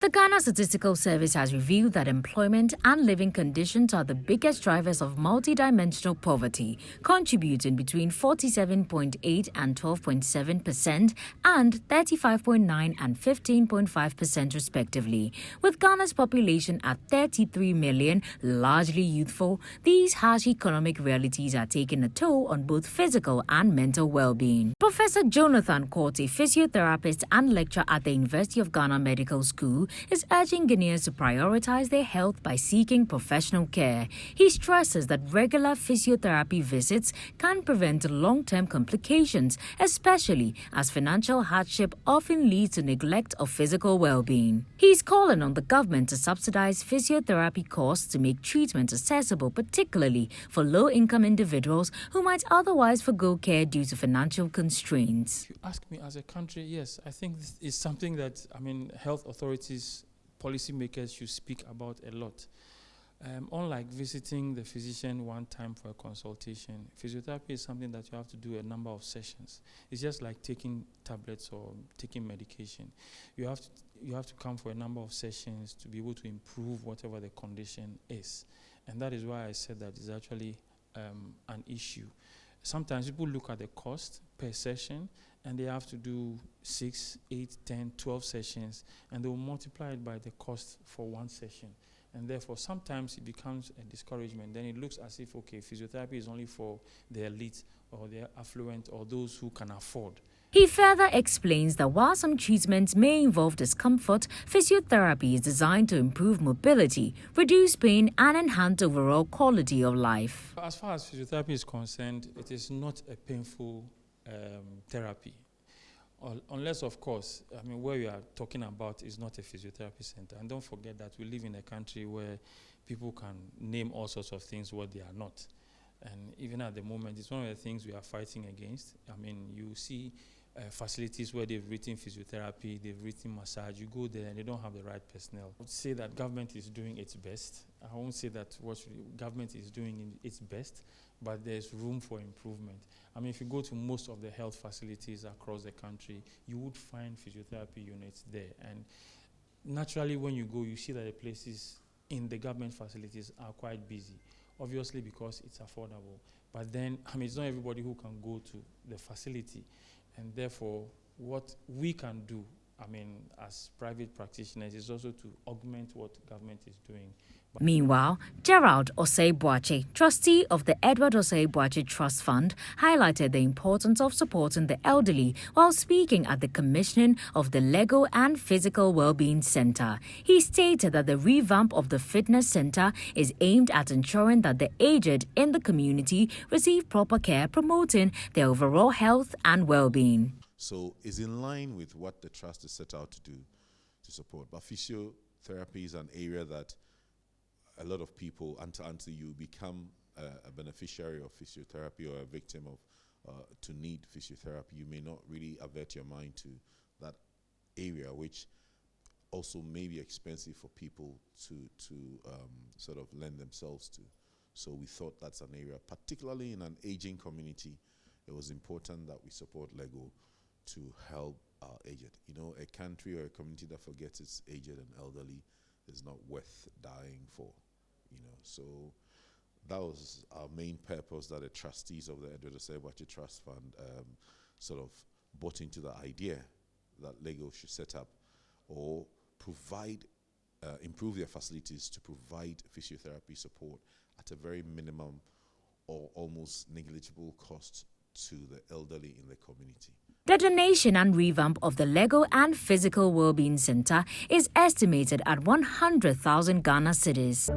The Ghana Statistical Service has revealed that employment and living conditions are the biggest drivers of multidimensional poverty, contributing between 47.8 and 12.7% and 35.9 and 15.5% respectively. With Ghana's population at 33 million, largely youthful, these harsh economic realities are taking a toll on both physical and mental well-being. Professor Jonathan Quartey, physiotherapist and lecturer at the University of Ghana Medical School, is urging Ghanaians to prioritize their health by seeking professional care. He stresses that regular physiotherapy visits can prevent long-term complications, especially as financial hardship often leads to neglect of physical well-being. He is calling on the government to subsidize physiotherapy costs to make treatment accessible, particularly for low-income individuals who might otherwise forgo care due to financial constraints. If you ask me, as a country, yes, I think this is something that, health authorities, policymakers should speak about a lot. Unlike visiting the physician one time for a consultation, physiotherapy is something that you have to do a number of sessions. It's just like taking tablets or taking medication. You have to come for a number of sessions to be able to improve whatever the condition is. And that is why I said that it's actually an issue. Sometimes people look at the cost per session and they have to do 6, 8, 10, 12 sessions, and they will multiply it by the cost for one session. And therefore, sometimes it becomes a discouragement. Then it looks as if, okay, physiotherapy is only for the elite or the affluent or those who can afford. He further explains that while some treatments may involve discomfort, physiotherapy is designed to improve mobility, reduce pain, and enhance overall quality of life. As far as physiotherapy is concerned, it is not a painful therapy. Unless, of course, where we are talking about is not a physiotherapy center. And don't forget that we live in a country where people can name all sorts of things what they are not. And even at the moment, it's one of the things we are fighting against. You see facilities where they've written physiotherapy, they've written massage. You go there and they don't have the right personnel. I would say that government is doing its best. I won't say that what government is doing its best, but there's room for improvement. If you go to most of the health facilities across the country, you would find physiotherapy units there. And naturally, when you go, you see that the places in the government facilities are quite busy. Obviously, because it's affordable. But then, it's not everybody who can go to the facility. And therefore, what we can do, as private practitioners, is also to augment what government is doing. Meanwhile, Gerald Osei-Boakye, trustee of the Edward Osei-Boakye Trust Fund, highlighted the importance of supporting the elderly while speaking at the commissioning of the Legal and Physical Wellbeing Center. He stated that the revamp of the fitness center is aimed at ensuring that the aged in the community receive proper care, promoting their overall health and well-being. So it's in line with what the trust is set out to do, to support. But physiotherapy is an area that a lot of people, until you become a beneficiary of physiotherapy or a victim of to need physiotherapy, you may not really avert your mind to that area, which also may be expensive for people to sort of lend themselves to. So we thought that's an area, particularly in an aging community, it was important that we support LEGO to help our aged. A country or a community that forgets its aged and elderly is not worth dying for. So that was our main purpose, that the trustees of the Edward Osei-Boakye Trust Fund sort of bought into the idea that LEGO should set up or provide, improve their facilities to provide physiotherapy support at a very minimum or almost negligible cost to the elderly in the community. The donation and revamp of the Legal and Physical Wellbeing Center is estimated at 100,000 Ghana cedis.